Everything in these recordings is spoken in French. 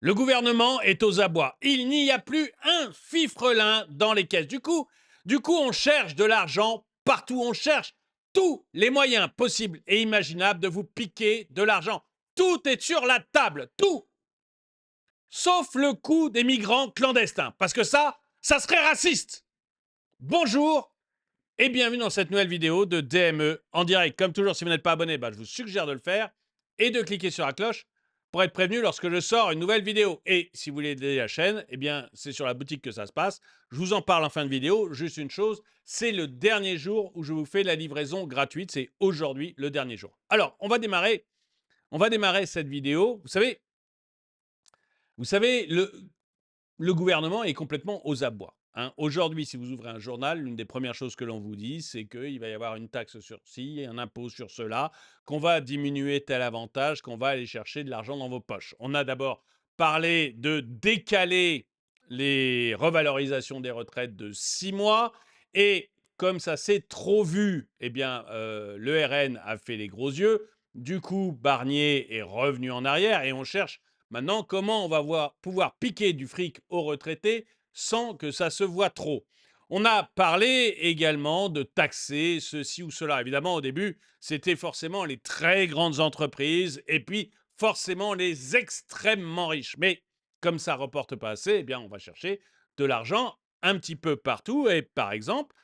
Le gouvernement est aux abois. Il n'y a plus un fifrelin dans les caisses. Du coup, on cherche de l'argent partout. On cherche tous les moyens possibles et imaginables de vous piquer de l'argent. Tout est sur la table, tout, sauf le coût des migrants clandestins, parce que ça serait raciste. Bonjour et bienvenue dans cette nouvelle vidéo de DME en direct. Comme toujours, si vous n'êtes pas abonné, je vous suggère de le faire et de cliquer sur la cloche pour être prévenu lorsque je sors une nouvelle vidéo. Et si vous voulez aider la chaîne, c'est sur la boutique que ça se passe. Je vous en parle en fin de vidéo. Juste une chose, c'est le dernier jour où je vous fais la livraison gratuite. C'est aujourd'hui le dernier jour. Alors, on va démarrer cette vidéo. Vous savez, le gouvernement est complètement aux abois, hein. Aujourd'hui, si vous ouvrez un journal, l'une des premières choses que l'on vous dit, c'est qu'il va y avoir une taxe sur ci, un impôt sur cela, qu'on va diminuer tel avantage, qu'on va aller chercher de l'argent dans vos poches. On a d'abord parlé de décaler les revalorisations des retraites de 6 mois et comme ça s'est trop vu, le RN a fait les gros yeux. Du coup, Barnier est revenu en arrière et on cherche maintenant, comment on va pouvoir piquer du fric aux retraités sans que ça se voit trop? On a parlé également de taxer ceci ou cela. Évidemment, au début, c'était forcément les très grandes entreprises et puis forcément les extrêmement riches. Mais comme ça ne reporte pas assez, on va chercher de l'argent un petit peu partout. Et par exemple,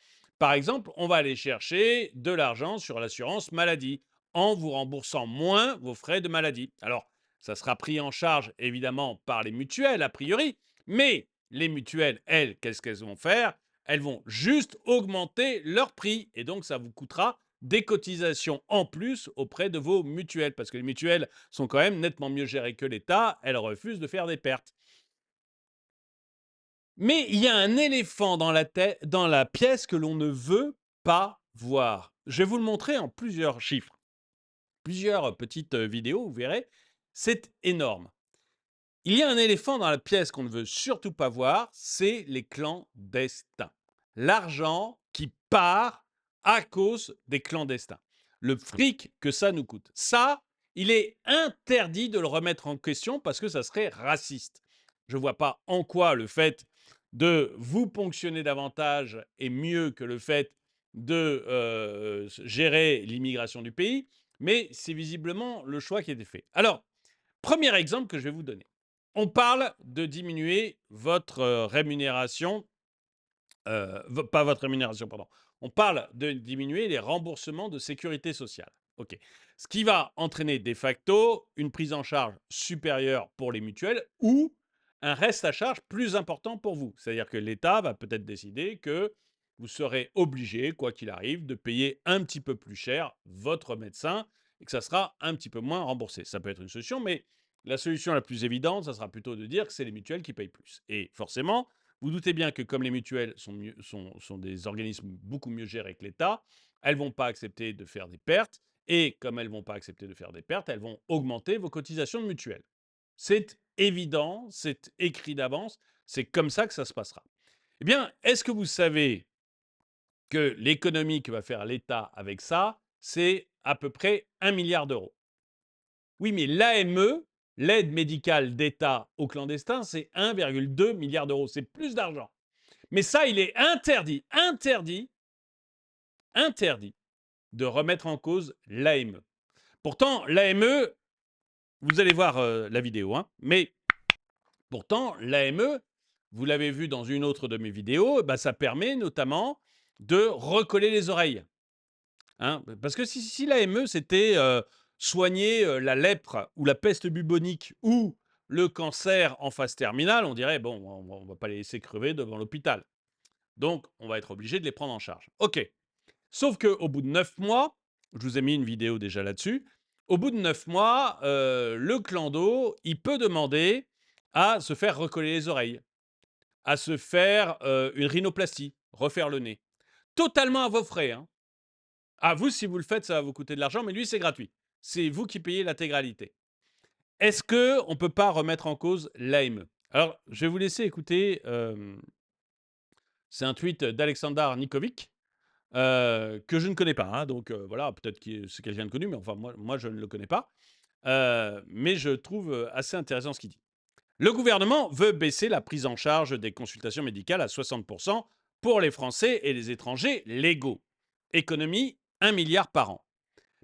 on va aller chercher de l'argent sur l'assurance maladie en vous remboursant moins vos frais de maladie. Alors, ça sera pris en charge évidemment par les mutuelles a priori, mais les mutuelles, elles, qu'est-ce qu'elles vont faire? Elles vont juste augmenter leur prix et donc ça vous coûtera des cotisations en plus auprès de vos mutuelles parce que les mutuelles sont quand même nettement mieux gérées que l'État, elles refusent de faire des pertes. Mais il y a un éléphant dans la pièce que l'on ne veut pas voir. Je vais vous le montrer en plusieurs chiffres, plusieurs petites vidéos, vous verrez, c'est énorme. Il y a un éléphant dans la pièce qu'on ne veut surtout pas voir, c'est les clandestins. L'argent qui part à cause des clandestins. Le fric que ça nous coûte. Ça, il est interdit de le remettre en question parce que ça serait raciste. Je ne vois pas en quoi le fait de vous ponctionner davantage est mieux que le fait de gérer l'immigration du pays, mais c'est visiblement le choix qui a été fait. Alors, premier exemple que je vais vous donner. On parle de diminuer votre rémunération, pas votre rémunération, pardon. On parle de diminuer les remboursements de sécurité sociale. OK. Ce qui va entraîner de facto une prise en charge supérieure pour les mutuelles ou un reste à charge plus important pour vous. C'est-à-dire que l'État va peut-être décider que vous serez obligé, quoi qu'il arrive, de payer un petit peu plus cher votre médecin et que ça sera un petit peu moins remboursé. Ça peut être une solution, mais la solution la plus évidente, ça sera plutôt de dire que c'est les mutuelles qui payent plus. Et forcément, vous doutez bien que comme les mutuelles sont des organismes beaucoup mieux gérés que l'État, elles ne vont pas accepter de faire des pertes. Et comme elles ne vont pas accepter de faire des pertes, elles vont augmenter vos cotisations de mutuelle. C'est évident, c'est écrit d'avance, c'est comme ça que ça se passera. Eh bien, est-ce que vous savez que l'économie que va faire l'État avec ça, c'est à peu près 1 milliard d'euros? Oui, mais l'AME, l'aide médicale d'État aux clandestins, c'est 1,2 milliard d'euros. C'est plus d'argent. Mais ça, il est interdit de remettre en cause l'AME. Pourtant, l'AME, vous allez voir la vidéo, hein, mais pourtant, l'AME, vous l'avez vu dans une autre de mes vidéos, ça permet notamment de recoller les oreilles, hein. Parce que si l'AME, c'était soigner la lèpre ou la peste bubonique ou le cancer en phase terminale, on dirait, bon, on ne va pas les laisser crever devant l'hôpital. Donc, on va être obligé de les prendre en charge. OK. Sauf qu'au bout de 9 mois, je vous ai mis une vidéo déjà là-dessus, au bout de 9 mois, le clando, il peut demander à se faire recoller les oreilles, à se faire une rhinoplastie, refaire le nez. Totalement à vos frais, hein. À vous, si vous le faites, ça va vous coûter de l'argent, mais lui, c'est gratuit. C'est vous qui payez l'intégralité. Est-ce qu'on ne peut pas remettre en cause l'AME? Alors, je vais vous laisser écouter, c'est un tweet d'Alexandar Nikovic, que je ne connais pas, hein, donc voilà, peut-être que c'est quelqu'un de connu, mais enfin moi je ne le connais pas. Mais je trouve, assez intéressant ce qu'il dit. Le gouvernement veut baisser la prise en charge des consultations médicales à 60% pour les Français et les étrangers légaux. Économie, 1 milliard par an.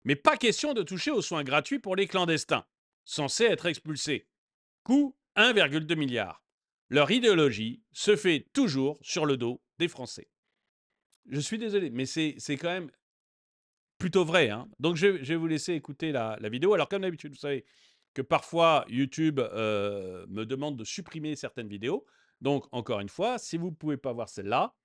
Mais pas question de toucher aux soins gratuits pour les clandestins, censés être expulsés. Coût 1,2 milliard. Leur idéologie se fait toujours sur le dos des Français. Je suis désolé, mais c'est quand même plutôt vrai, hein. Donc je vais vous laisser écouter la vidéo. Alors comme d'habitude, vous savez que parfois YouTube me demande de supprimer certaines vidéos. Donc encore une fois, si vous ne pouvez pas voir celle-là,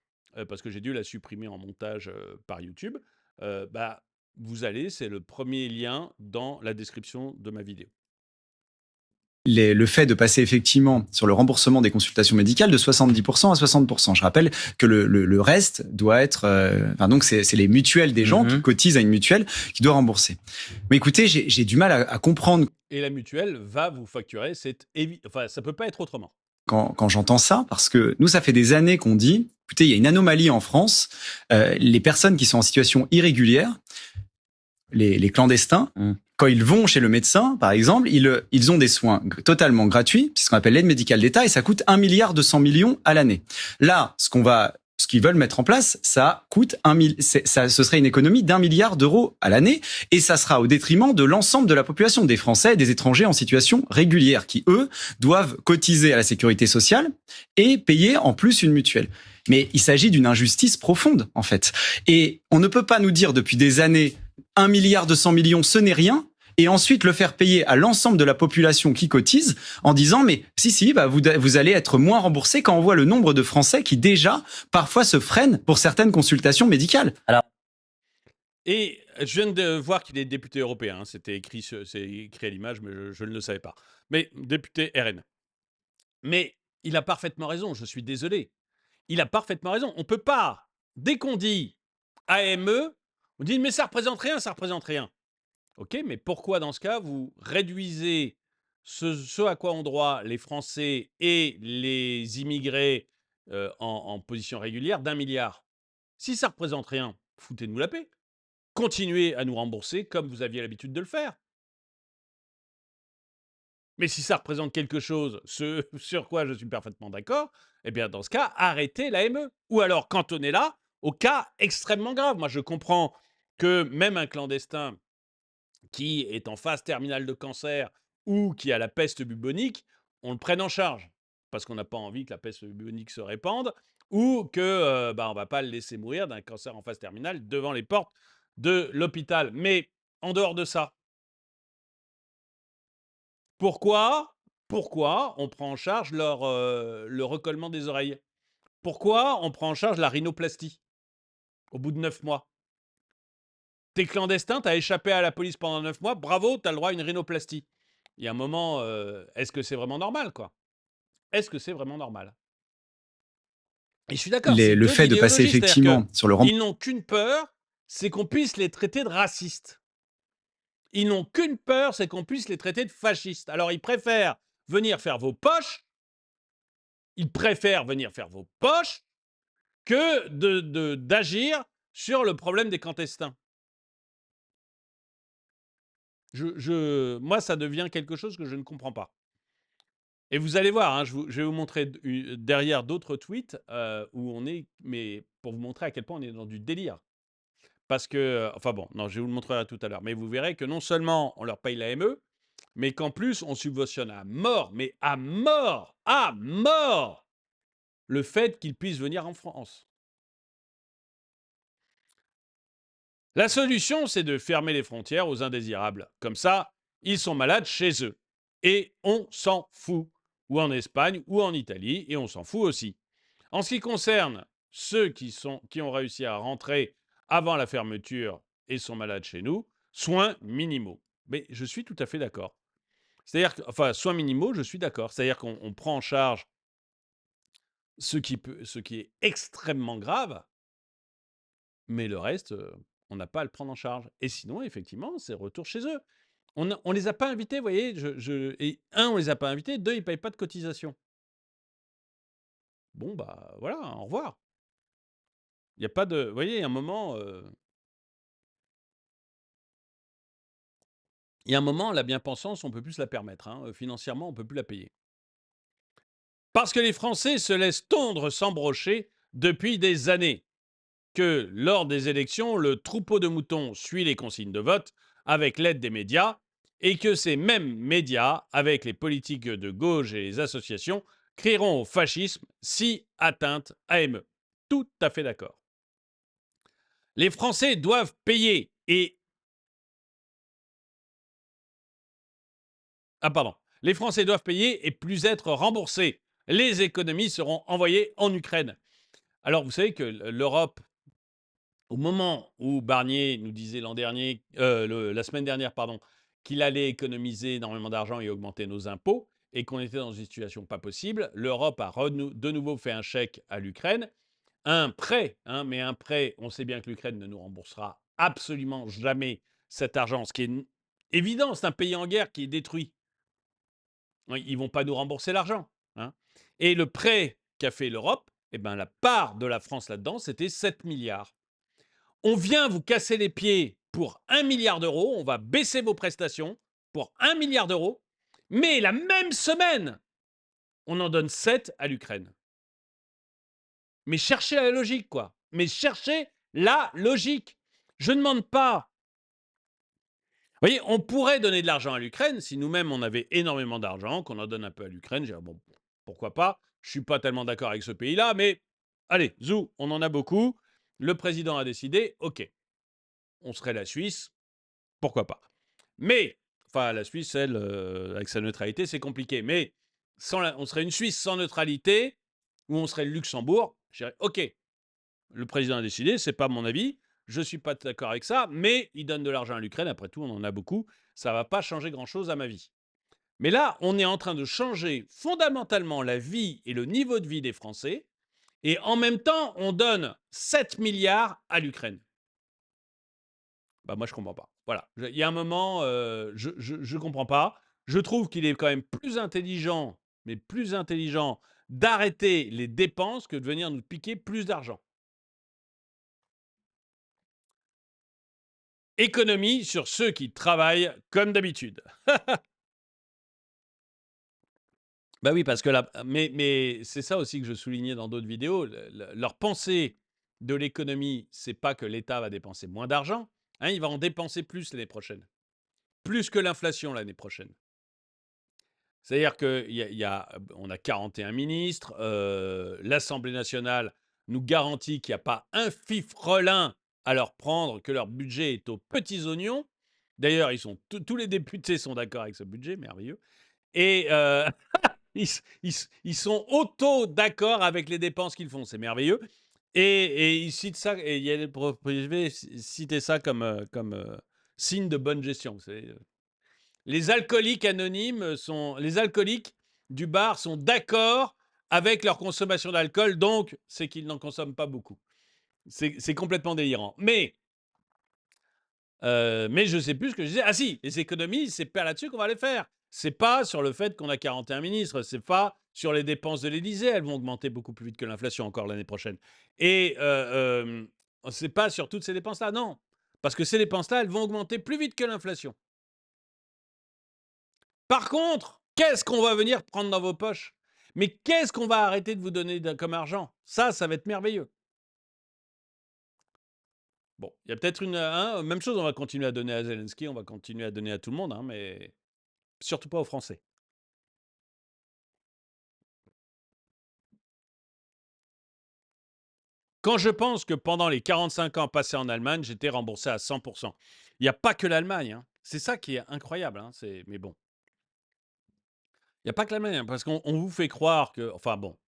parce que j'ai dû la supprimer en montage par YouTube, bah, vous allez, c'est le premier lien dans la description de ma vidéo. Le fait de passer effectivement sur le remboursement des consultations médicales de 70% à 60%. Je rappelle que le reste doit être... donc c'est les mutuelles des gens qui cotisent à une mutuelle qui doit rembourser. Mais écoutez, j'ai du mal à comprendre. Et la mutuelle va vous facturer, enfin, ça peut pas être autrement. Quand j'entends ça, parce que nous, ça fait des années qu'on dit, écoutez, il y a une anomalie en France, les personnes qui sont en situation irrégulière, les clandestins, quand ils vont chez le médecin, par exemple, ils ont des soins totalement gratuits, c'est ce qu'on appelle l'aide médicale d'État, et ça coûte 1,2 milliard à l'année. Là, ce qu'ils veulent mettre en place, ça coûte ce serait une économie d'1 milliard d'euros à l'année, et ça sera au détriment de l'ensemble de la population, des Français et des étrangers en situation régulière, qui, eux, doivent cotiser à la sécurité sociale et payer en plus une mutuelle. Mais il s'agit d'une injustice profonde, en fait. Et on ne peut pas nous dire depuis des années 1,2 milliard, ce n'est rien, et ensuite le faire payer à l'ensemble de la population qui cotise en disant mais si, bah vous allez être moins remboursé quand on voit le nombre de Français qui déjà parfois se freinent pour certaines consultations médicales. Et je viens de voir qu'il est député européen, hein. C'est écrit à l'image, mais je ne le savais pas. Mais député RN. Mais il a parfaitement raison, je suis désolé. Il a parfaitement raison. On ne peut pas, dès qu'on dit AME, on dit mais ça ne représente rien, ça ne représente rien. Ok, mais pourquoi dans ce cas, vous réduisez ce à quoi ont droit les Français et les immigrés en position régulière d'1 milliard? Si ça ne représente rien, foutez-nous la paix. Continuez à nous rembourser comme vous aviez l'habitude de le faire. Mais si ça représente quelque chose, ce sur quoi je suis parfaitement d'accord, eh bien dans ce cas, arrêtez l'AME. Ou alors cantonnez-la au cas extrêmement grave. Moi, je comprends que même un clandestin qui est en phase terminale de cancer ou qui a la peste bubonique, on le prenne en charge. Parce qu'on n'a pas envie que la peste bubonique se répande ou que on ne va pas le laisser mourir d'un cancer en phase terminale devant les portes de l'hôpital. Mais en dehors de ça, pourquoi on prend en charge le recollement des oreilles? Pourquoi on prend en charge la rhinoplastie au bout de 9 mois? T'es clandestin, t'as échappé à la police pendant 9 mois, bravo, t'as le droit à une rhinoplastie. Il y a un moment, est-ce que c'est vraiment normal, quoi? Est-ce que c'est vraiment normal? Et je suis d'accord, c'est Le deux fait de passer idéologies, c'est-à-dire effectivement sur le qu'ils n'ont qu'une peur, c'est qu'on puisse les traiter de racistes. Ils n'ont qu'une peur, c'est qu'on puisse les traiter de fascistes. Alors ils préfèrent venir faire vos poches, que d'agir sur le problème des clandestins. Moi, ça devient quelque chose que je ne comprends pas. Et vous allez voir, hein, je vais vous montrer derrière d'autres tweets où on est, mais pour vous montrer à quel point on est dans du délire. Parce que, enfin bon, non, je vais vous le montrer tout à l'heure, mais vous verrez que non seulement on leur paye la ME, mais qu'en plus on subventionne à mort, mais à mort, le fait qu'ils puissent venir en France. La solution, c'est de fermer les frontières aux indésirables. Comme ça, ils sont malades chez eux. Et on s'en fout. Ou en Espagne, ou en Italie, et on s'en fout aussi. En ce qui concerne ceux qui ont réussi à rentrer avant la fermeture et sont malades chez nous, soins minimaux. Mais je suis tout à fait d'accord. C'est-à-dire que, enfin, soins minimaux, je suis d'accord. C'est-à-dire qu'on prend en charge ce qui est extrêmement grave, mais le reste, on n'a pas à le prendre en charge. Et sinon, effectivement, c'est retour chez eux. On les a pas invités, vous voyez, et un, on les a pas invités, deux, ils payent pas de cotisation. Bon, bah voilà, au revoir. Il y a pas de, vous voyez, il y a un moment, la bien-pensance, on peut plus se la permettre, hein. Financièrement, on peut plus la payer. Parce que les Français se laissent tondre sans brocher depuis des années. Que lors des élections, le troupeau de moutons suit les consignes de vote avec l'aide des médias et que ces mêmes médias, avec les politiques de gauche et les associations, crieront au fascisme si atteinte AME. Tout à fait d'accord. Les Français doivent payer et... Ah pardon. Les Français doivent payer et plus être remboursés. Les économies seront envoyées en Ukraine. Alors vous savez que l'Europe, au moment où Barnier nous disait l'an dernier, la semaine dernière, pardon, qu'il allait économiser énormément d'argent et augmenter nos impôts, et qu'on était dans une situation pas possible, l'Europe a de nouveau fait un chèque à l'Ukraine, un prêt, hein, mais un prêt, on sait bien que l'Ukraine ne nous remboursera absolument jamais cet argent, ce qui est évident, c'est un pays en guerre qui est détruit. Ils ne vont pas nous rembourser l'argent. Hein. Et le prêt qu'a fait l'Europe, eh ben, la part de la France là-dedans, c'était 7 milliards. On vient vous casser les pieds pour 1 milliard d'euros, on va baisser vos prestations pour 1 milliard d'euros, mais la même semaine, on en donne 7 à l'Ukraine. Mais cherchez la logique, quoi. Mais cherchez la logique. Je ne demande pas. Vous voyez, on pourrait donner de l'argent à l'Ukraine si nous-mêmes on avait énormément d'argent, qu'on en donne un peu à l'Ukraine. Je dirais, bon, pourquoi pas. Je ne suis pas tellement d'accord avec ce pays-là, mais allez, zou, on en a beaucoup. Le président a décidé, ok, on serait la Suisse, pourquoi pas. Mais, enfin, la Suisse, elle, avec sa neutralité, c'est compliqué. Mais on serait une Suisse sans neutralité, ou on serait le Luxembourg. Je dirais, ok, le président a décidé, c'est pas mon avis, je suis pas d'accord avec ça, mais il donne de l'argent à l'Ukraine, après tout, on en a beaucoup, ça va pas changer grand-chose à ma vie. Mais là, on est en train de changer fondamentalement la vie et le niveau de vie des Français, et en même temps, on donne 7 milliards à l'Ukraine. Bah moi, je comprends pas. Voilà. Il y a un moment, je comprends pas. Je trouve qu'il est quand même plus intelligent, mais plus intelligent, d'arrêter les dépenses que de venir nous piquer plus d'argent. Économie sur ceux qui travaillent comme d'habitude. Bah oui, parce que là, mais c'est ça aussi que je soulignais dans d'autres vidéos. Leur pensée de l'économie, c'est pas que l'État va dépenser moins d'argent, hein, il va en dépenser plus l'année prochaine. Plus que l'inflation l'année prochaine. C'est-à-dire qu'on a 41 ministres, l'Assemblée nationale nous garantit qu'il n'y a pas un fifrelin à leur prendre, que leur budget est aux petits oignons. D'ailleurs, tous les députés sont d'accord avec ce budget, merveilleux. Et ils sont auto-d'accord avec les dépenses qu'ils font, c'est merveilleux. Et ils citent ça, et il y a des privés citer ça comme signe de bonne gestion. Vous savez, les alcooliques anonymes les alcooliques du bar sont d'accord avec leur consommation d'alcool, donc c'est qu'ils n'en consomment pas beaucoup. C'est complètement délirant. Mais je ne sais plus ce que je disais. Ah si, les économies, c'est pas là-dessus qu'on va les faire. C'est pas sur le fait qu'on a 41 ministres, c'est pas sur les dépenses de l'Élysée, elles vont augmenter beaucoup plus vite que l'inflation encore l'année prochaine. Et c'est pas sur toutes ces dépenses-là, non. Parce que ces dépenses-là, elles vont augmenter plus vite que l'inflation. Par contre, qu'est-ce qu'on va venir prendre dans vos poches? Mais qu'est-ce qu'on va arrêter de vous donner comme argent? Ça va être merveilleux. Bon, il y a peut-être même chose, on va continuer à donner à Zelensky, on va continuer à donner à tout le monde, hein, mais surtout pas aux Français. Quand je pense que pendant les 45 ans passés en Allemagne, j'étais remboursé à 100%. Il n'y a pas que l'Allemagne, hein. C'est ça qui est incroyable, hein. Mais bon. Il n'y a pas que l'Allemagne, hein, parce qu'on vous fait croire que... Enfin bon,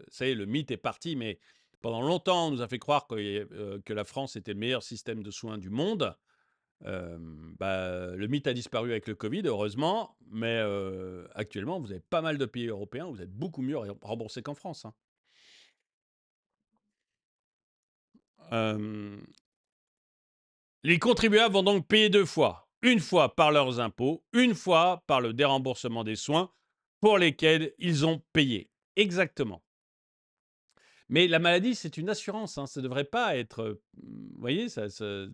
ça y est, le mythe est parti, mais pendant longtemps, on nous a fait croire que la France était le meilleur système de soins du monde. Le mythe a disparu avec le Covid, heureusement, mais actuellement, vous avez pas mal de pays européens où vous êtes beaucoup mieux remboursés qu'en France. Hein. Les contribuables vont donc payer 2 fois. Une fois par leurs impôts, une fois par le déremboursement des soins pour lesquels ils ont payé. Exactement. Mais la maladie, c'est une assurance. Hein. Ça ne devrait pas être... Vous voyez, Enfin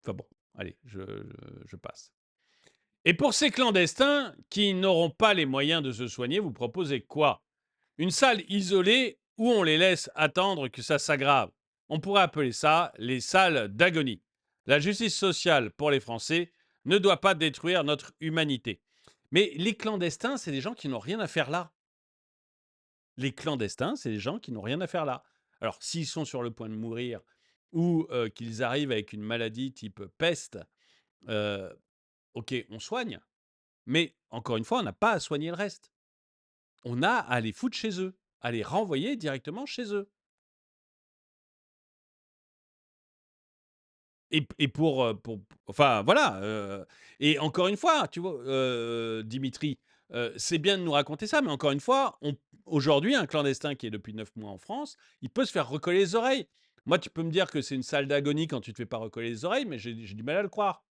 bon, allez, je passe. Et pour ces clandestins qui n'auront pas les moyens de se soigner, vous proposez quoi? une salle isolée où on les laisse attendre que ça s'aggrave. On pourrait appeler ça les salles d'agonie. La justice sociale pour les Français ne doit pas détruire notre humanité. Mais les clandestins, c'est des gens qui n'ont rien à faire là. Les clandestins, c'est des gens qui n'ont rien à faire là. Alors, s'ils sont sur le point de mourir ou qu'ils arrivent avec une maladie type peste, euh, ok, on soigne. Mais encore une fois, on n'a pas à soigner le reste. On a à les foutre chez eux, à les renvoyer directement chez eux. Et pour enfin voilà, et encore une fois, tu vois, Dimitri, c'est bien de nous raconter ça, mais encore une fois, aujourd'hui, un clandestin qui est depuis 9 mois en France, il peut se faire recoller les oreilles. Moi, tu peux me dire que c'est une salle d'agonie quand tu te fais pas recoller les oreilles, mais j'ai du mal à le croire.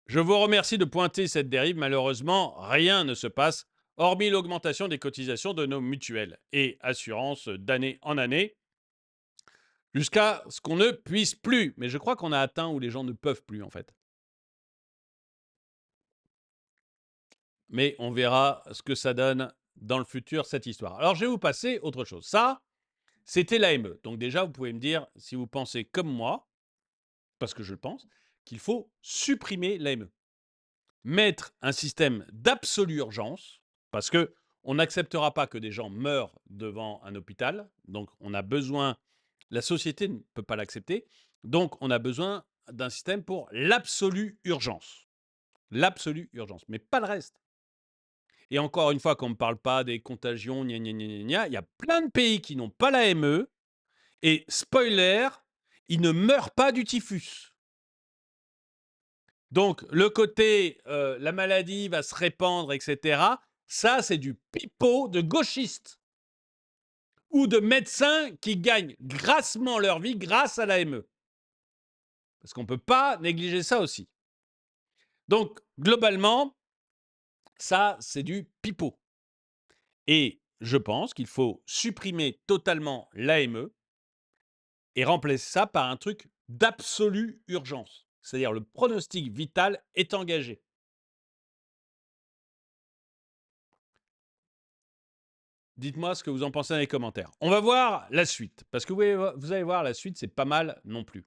Je vous remercie de pointer cette dérive. Malheureusement, rien ne se passe, hormis l'augmentation des cotisations de nos mutuelles et assurances d'année en année, jusqu'à ce qu'on ne puisse plus. Mais je crois qu'on a atteint où les gens ne peuvent plus, en fait. Mais on verra ce que ça donne dans le futur, cette histoire. Alors, je vais vous passer autre chose. Ça, c'était l'AME. Donc déjà, vous pouvez me dire si vous pensez comme moi, parce que je le pense, qu'il faut supprimer l'AME. Mettre un système d'absolue urgence, parce que on n'acceptera pas que des gens meurent devant un hôpital. Donc, on a besoin, la société ne peut pas l'accepter. Donc, on a besoin d'un système pour l'absolue urgence. L'absolue urgence, mais pas le reste. Et encore une fois, qu'on ne me parle pas des contagions, gna gna gna gna gna, il y a plein de pays qui n'ont pas la ME. Et spoiler, ils ne meurent pas du typhus. Donc, le côté la maladie va se répandre, etc., ça, c'est du pipeau de gauchistes ou de médecins qui gagnent grassement leur vie grâce à la ME. Parce qu'on ne peut pas négliger ça aussi. Donc, globalement, ça, c'est du pipeau. Et je pense qu'il faut supprimer totalement l'AME et remplacer ça par un truc d'absolue urgence. C'est-à-dire le pronostic vital est engagé. Dites-moi ce que vous en pensez dans les commentaires. On va voir la suite, parce que vous allez voir, la suite, c'est pas mal non plus.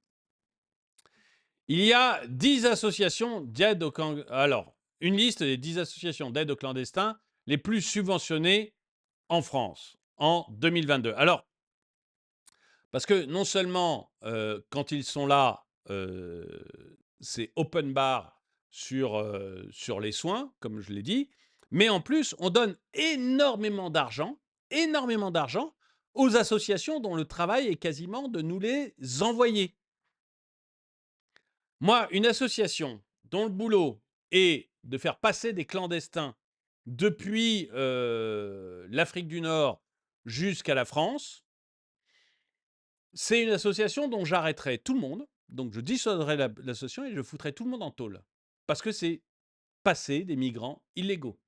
Il y a 10 associations d'aide aux clandestins. Alors, une liste des 10 associations d'aide aux clandestins les plus subventionnées en France en 2022. Alors, parce que non seulement quand ils sont là, c'est open bar sur les soins, comme je l'ai dit, mais en plus, on donne énormément d'argent aux associations dont le travail est quasiment de nous les envoyer. Moi, une association dont le boulot est de faire passer des clandestins depuis l'Afrique du Nord jusqu'à la France, c'est une association dont j'arrêterai tout le monde. Donc, je dissoudrai l'association et je foutrai tout le monde en tôle. Parce que c'est passer des migrants illégaux.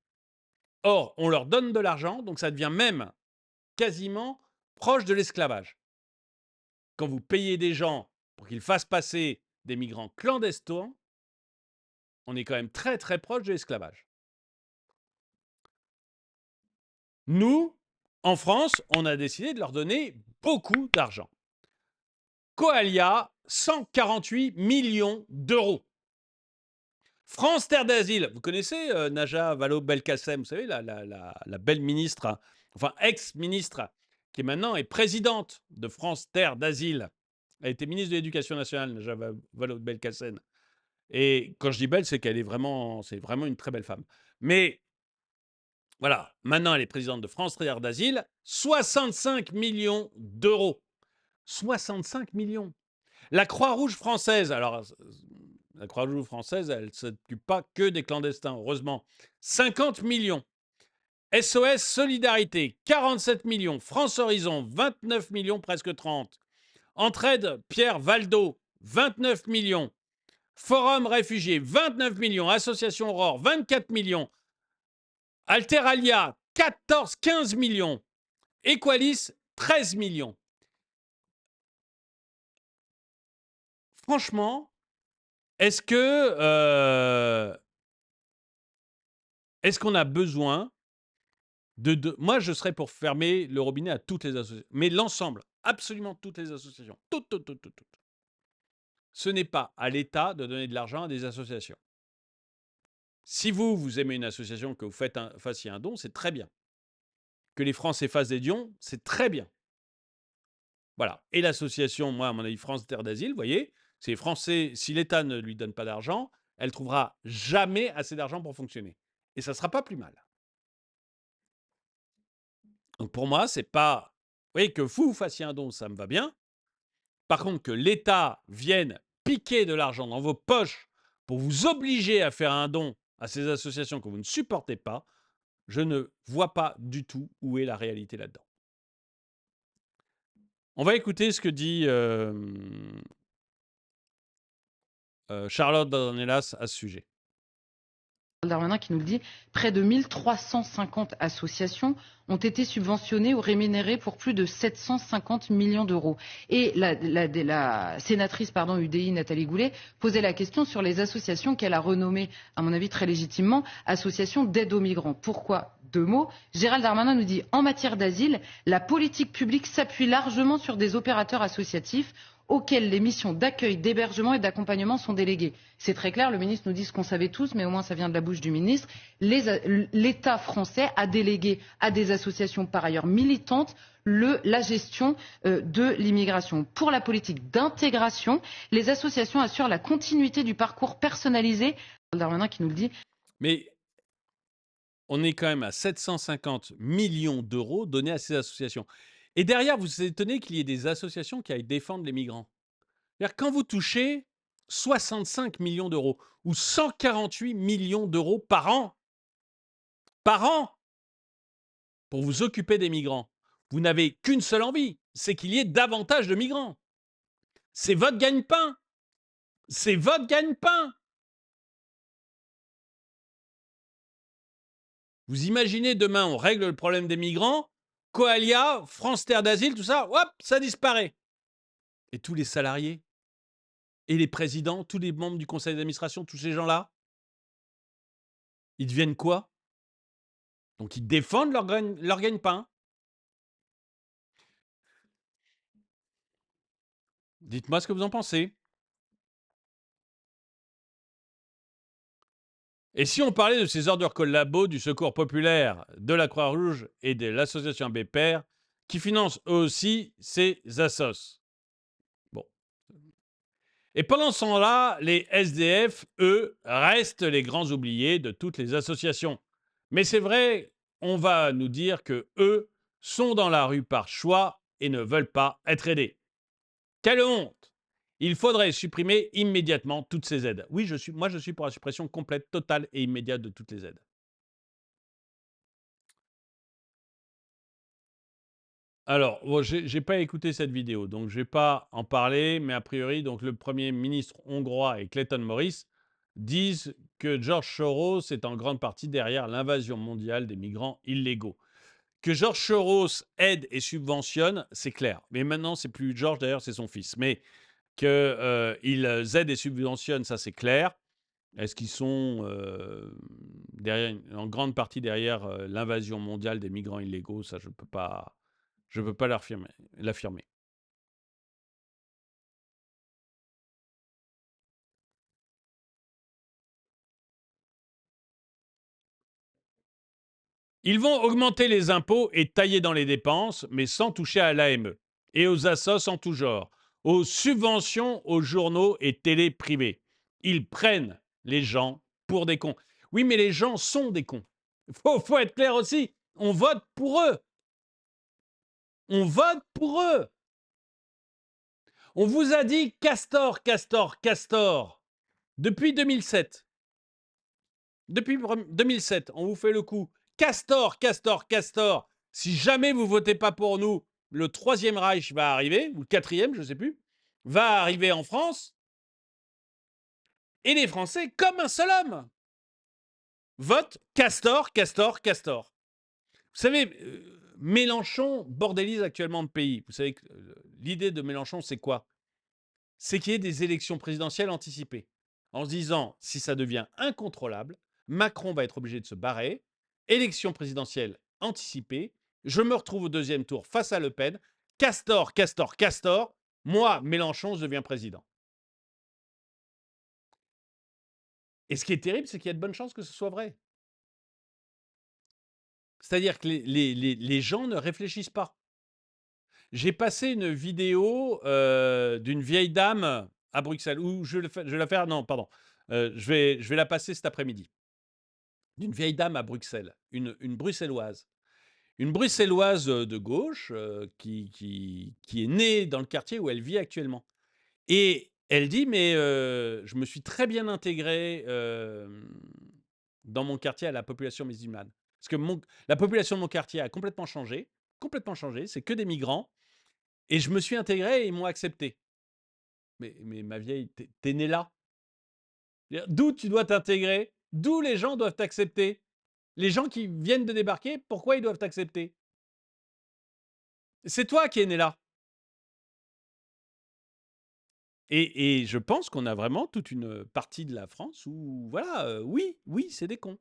Or, on leur donne de l'argent, donc ça devient même quasiment proche de l'esclavage. Quand vous payez des gens pour qu'ils fassent passer des migrants clandestins, on est quand même très très proche de l'esclavage. Nous, en France, on a décidé de leur donner beaucoup d'argent. Coalia, 148 millions d'euros. France Terre d'Asile, vous connaissez Najat Vallaud-Belkacem, vous savez, la belle ministre, enfin ex-ministre, qui maintenant est présidente de France Terre d'Asile. Elle était ministre de l'Éducation nationale, Najat Vallaud-Belkacem. Et quand je dis belle, c'est qu'elle est vraiment, c'est vraiment une très belle femme. Mais voilà, maintenant elle est présidente de France Terre d'Asile, 65 millions d'euros. 65 millions. La Croix-Rouge française, alors la Croix-Rouge française, elle ne s'occupe pas que des clandestins, heureusement. 50 millions. SOS Solidarité, 47 millions. France Horizon, 29 millions, presque 30. Entraide Pierre Valdo, 29 millions. Forum Réfugiés, 29 millions. Association Aurore, 24 millions. Alteralia, 15 millions. Equalis, 13 millions. franchement, est-ce qu'on a besoin moi, je serais pour fermer le robinet à toutes les associations, mais l'ensemble, absolument toutes les associations, toutes, toutes, toutes, toutes, toutes. Ce n'est pas à l'État de donner de l'argent à des associations. Si vous aimez une association, que vous fassiez un don, c'est très bien. Que les Français fassent des dons, c'est très bien. Voilà. Et l'association, moi, à mon avis, France Terre d'Asile, vous voyez, c'est les Français, si l'État ne lui donne pas d'argent, elle trouvera jamais assez d'argent pour fonctionner. Et ça ne sera pas plus mal. Donc pour moi, c'est pas... Vous voyez, que vous fassiez un don, ça me va bien. Par contre, que l'État vienne piquer de l'argent dans vos poches pour vous obliger à faire un don à ces associations que vous ne supportez pas, je ne vois pas du tout où est la réalité là-dedans. On va écouter ce que dit Charlotte Dornelas à ce sujet. Darmanin qui nous le dit, près de 1350 associations ont été subventionnées ou rémunérées pour plus de 750 millions d'euros. Et la sénatrice UDI Nathalie Goulet posait la question sur les associations qu'elle a renommées, à mon avis très légitimement, associations d'aide aux migrants. Pourquoi? 2 mots. Gérald Darmanin nous dit, en matière d'asile, la politique publique s'appuie largement sur des opérateurs associatifs auxquels les missions d'accueil, d'hébergement et d'accompagnement sont déléguées. C'est très clair, le ministre nous dit ce qu'on savait tous, mais au moins ça vient de la bouche du ministre. L'État français a délégué à des associations par ailleurs militantes la gestion de l'immigration. Pour la politique d'intégration, les associations assurent la continuité du parcours personnalisé. Darmanin qui nous le dit. Mais on est quand même à 750 millions d'euros donnés à ces associations. Et derrière, vous êtes étonné qu'il y ait des associations qui aillent défendre les migrants. C'est-à-dire, quand vous touchez 65 millions d'euros ou 148 millions d'euros par an, pour vous occuper des migrants, vous n'avez qu'une seule envie, c'est qu'il y ait davantage de migrants. C'est votre gagne-pain. C'est votre gagne-pain. Vous imaginez demain, on règle le problème des migrants, Coalia, France Terre d'Asile, tout ça, hop, ça disparaît. Et tous les salariés, et les présidents, tous les membres du conseil d'administration, tous ces gens-là, ils deviennent quoi? Donc ils défendent leur gagne-pain. Dites-moi ce que vous en pensez. Et si on parlait de ces ordures collabos du Secours populaire, de la Croix-Rouge et de l'association Abbé Père, qui financent eux aussi ces assos? Bon. Et pendant ce temps-là, les SDF, eux, restent les grands oubliés de toutes les associations. Mais c'est vrai, on va nous dire que eux sont dans la rue par choix et ne veulent pas être aidés. Quelle honte! Il faudrait supprimer immédiatement toutes ces aides. Oui, moi je suis pour la suppression complète, totale et immédiate de toutes les aides. Alors, bon, j'ai pas écouté cette vidéo, donc je vais pas en parler, mais a priori, donc le Premier ministre hongrois et Clayton Morris disent que George Soros est en grande partie derrière l'invasion mondiale des migrants illégaux. Que George Soros aide et subventionne, c'est clair. Mais maintenant, c'est plus George, d'ailleurs, c'est son fils. Mais qu'ils aident et subventionnent, ça c'est clair. Est-ce qu'ils sont en grande partie derrière l'invasion mondiale des migrants illégaux? Ça, je ne peux pas l'affirmer. Ils vont augmenter les impôts et tailler dans les dépenses, mais sans toucher à l'AME et aux assos en tout genre, aux subventions aux journaux et télé privés. Ils prennent les gens pour des cons. Oui, mais les gens sont des cons. Faut être clair aussi. On vote pour eux. On vote pour eux. On vous a dit Castor, Castor, Castor depuis 2007. Depuis 2007, on vous fait le coup. Castor, Castor, Castor. Si jamais vous votez pas pour nous, le troisième Reich va arriver, ou le quatrième, je ne sais plus, va arriver en France. Et les Français, comme un seul homme, votent Castor, Castor, Castor. Vous savez, Mélenchon bordélise actuellement le pays. Vous savez que l'idée de Mélenchon, c'est quoi? c'est qu'il y ait des élections présidentielles anticipées. En se disant, si ça devient incontrôlable, Macron va être obligé de se barrer, élection présidentielle anticipée, je me retrouve au deuxième tour face à Le Pen, Castor, Castor, Castor, moi, Mélenchon, je deviens président. Et ce qui est terrible, c'est qu'il y a de bonnes chances que ce soit vrai. C'est-à-dire que les gens ne réfléchissent pas. J'ai passé une vidéo d'une vieille dame à Bruxelles, ou je vais la faire, non, pardon, je vais la passer cet après-midi. D'une vieille dame à Bruxelles, une bruxelloise. Une bruxelloise de gauche qui est née dans le quartier où elle vit actuellement. Et elle dit, mais je me suis très bien intégrée dans mon quartier à la population musulmane. Parce que la population de mon quartier a complètement changé, c'est que des migrants. Et je me suis intégré et ils m'ont accepté. Mais ma vieille, t'es née là. D'où tu dois t'intégrer? D'où les gens doivent t'accepter? Les gens qui viennent de débarquer, pourquoi ils doivent t'accepter? C'est toi qui es né là. Et je pense qu'on a vraiment toute une partie de la France où, voilà, oui, c'est des cons.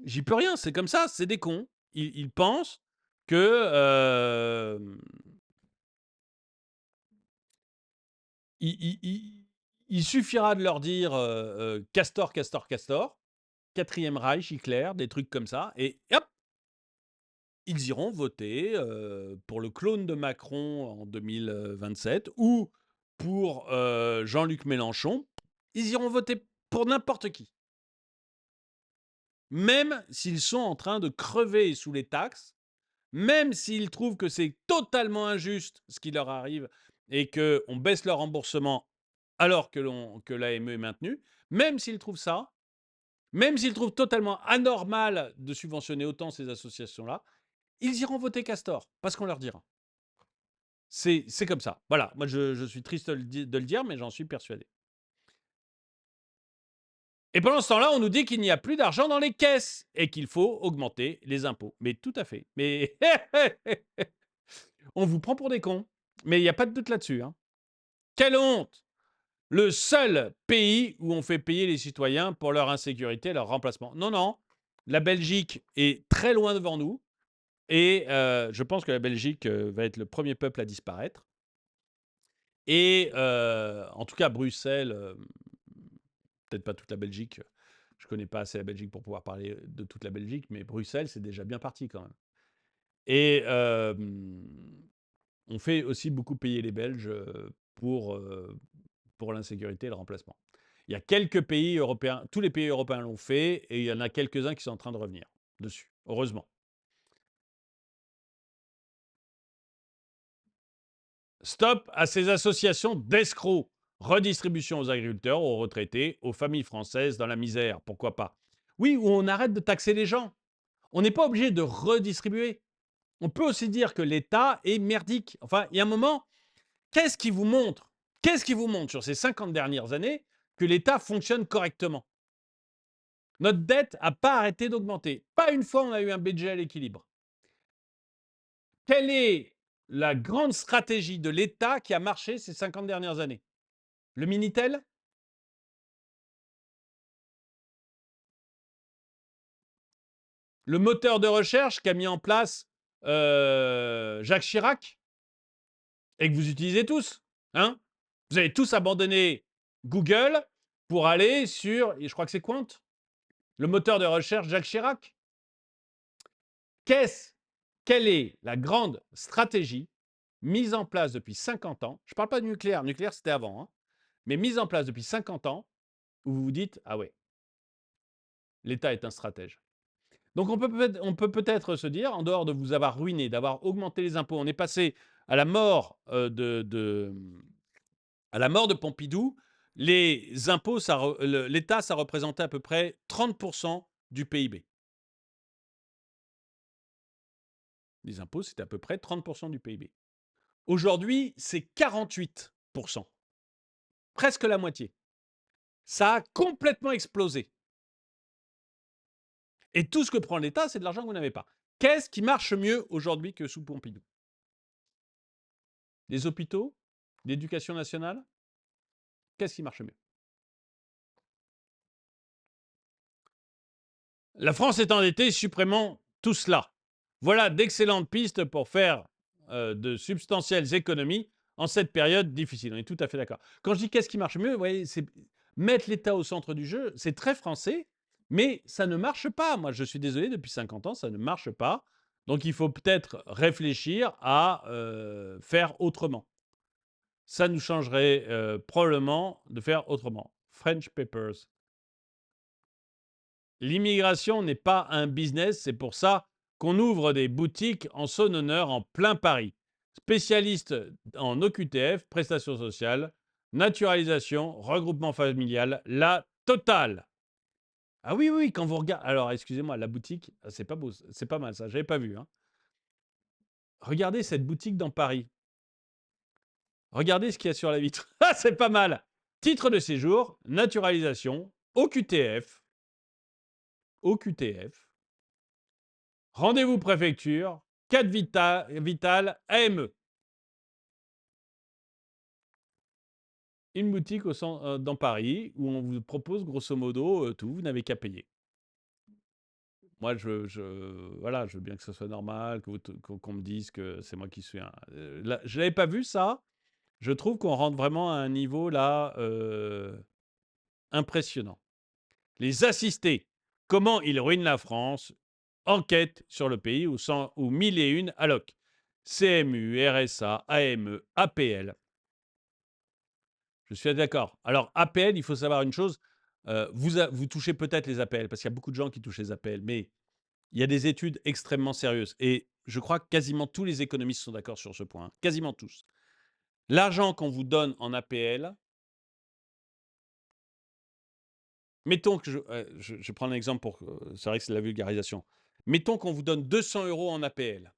J'y peux rien, c'est comme ça, c'est des cons. Ils pensent que il suffira de leur dire Castor, Castor, Castor, Quatrième Reich, Hitler, des trucs comme ça, et hop, ils iront voter pour le clone de Macron en 2027 ou pour Jean-Luc Mélenchon. Ils iront voter pour n'importe qui. Même s'ils sont en train de crever sous les taxes, même s'ils trouvent que c'est totalement injuste ce qui leur arrive et qu'on baisse leur remboursement alors que l'AME est maintenue, même s'ils trouvent ça, même s'ils trouvent totalement anormal de subventionner autant ces associations-là, ils iront voter Castor, parce qu'on leur dira. C'est comme ça. Voilà, moi je suis triste de le dire, mais j'en suis persuadé. Et pendant ce temps-là, on nous dit qu'il n'y a plus d'argent dans les caisses et qu'il faut augmenter les impôts. Mais tout à fait. Mais on vous prend pour des cons. Mais il n'y a pas de doute là-dessus. Hein. Quelle honte! Le seul pays où on fait payer les citoyens pour leur insécurité, leur remplacement. Non, non. La Belgique est très loin devant nous. Et je pense que la Belgique va être le premier peuple à disparaître. Et en tout cas, Bruxelles, peut-être pas toute la Belgique. Je ne connais pas assez la Belgique pour pouvoir parler de toute la Belgique, mais Bruxelles, c'est déjà bien parti quand même. Et on fait aussi beaucoup payer les Belges pour l'insécurité et le remplacement. Il y a quelques pays européens, tous les pays européens l'ont fait, et il y en a quelques-uns qui sont en train de revenir dessus, heureusement. Stop à ces associations d'escrocs. Redistribution aux agriculteurs, aux retraités, aux familles françaises dans la misère. Pourquoi pas? Oui, ou on arrête de taxer les gens. On n'est pas obligé de redistribuer. On peut aussi dire que l'État est merdique. Enfin, il y a un moment, qu'est-ce qui vous montre sur ces 50 dernières années que l'État fonctionne correctement? Notre dette n'a pas arrêté d'augmenter. Pas une fois on a eu un budget à l'équilibre. Quelle est la grande stratégie de l'État qui a marché ces 50 dernières années? Le Minitel? Le moteur de recherche qu'a mis en place Jacques Chirac et que vous utilisez tous. Hein? Vous avez tous abandonné Google pour aller sur, je crois que c'est Quant, le moteur de recherche Jacques Chirac. Quelle est la grande stratégie mise en place depuis 50 ans? Je ne parle pas de nucléaire, nucléaire c'était avant, hein, mais mise en place depuis 50 ans où vous vous dites, ah ouais, l'État est un stratège. Donc on peut peut-être se dire, en dehors de vous avoir ruiné, d'avoir augmenté les impôts, on est passé à la mort de Pompidou, les impôts, l'État, ça représentait à peu près 30% du PIB. Les impôts, c'était à peu près 30% du PIB. Aujourd'hui, c'est 48%. Presque la moitié. Ça a complètement explosé. Et tout ce que prend l'État, c'est de l'argent que vous n'avez pas. Qu'est-ce qui marche mieux aujourd'hui que sous Pompidou? Les hôpitaux? L'éducation nationale? Qu'est-ce qui marche mieux? La France est endettée, supprimons tout cela. Voilà d'excellentes pistes pour faire de substantielles économies en cette période difficile. On est tout à fait d'accord. Quand je dis qu'est-ce qui marche mieux, vous voyez, c'est mettre l'État au centre du jeu. C'est très français, mais ça ne marche pas. Moi, je suis désolé, depuis 50 ans, ça ne marche pas. Donc, il faut peut-être réfléchir à faire autrement. Ça nous changerait probablement de faire autrement. French Papers. L'immigration n'est pas un business, c'est pour ça qu'on ouvre des boutiques en son honneur en plein Paris. Spécialiste en OQTF, prestations sociales, naturalisation, regroupement familial, la totale. Ah oui, oui, quand vous regardez... Alors, excusez-moi, la boutique, c'est pas beau, c'est pas mal ça, j'avais pas vu. Hein. Regardez cette boutique dans Paris. Regardez ce qu'il y a sur la vitre. Ah, c'est pas mal. Titre de séjour, naturalisation, OQTF. OQTF. Rendez-vous préfecture, carte vitale, AME. Une boutique dans Paris où on vous propose grosso modo tout, vous n'avez qu'à payer. Moi, voilà, je veux bien que ce soit normal, qu'on me dise que c'est moi qui suis un... je n'avais pas vu ça. Je trouve qu'on rentre vraiment à un niveau là impressionnant. Les assistés, comment ils ruinent la France, enquête sur le pays où 1001 allocs. CMU, RSA, AME, APL. Je suis d'accord. Alors, APL, il faut savoir une chose. Vous touchez peut-être les APL, parce qu'il y a beaucoup de gens qui touchent les APL, mais il y a des études extrêmement sérieuses. Et je crois que quasiment tous les économistes sont d'accord sur ce point. Hein. Quasiment tous. L'argent qu'on vous donne en APL, mettons que je prends un exemple pour... c'est vrai que c'est de la vulgarisation. Mettons qu'on vous donne 200 € en APL,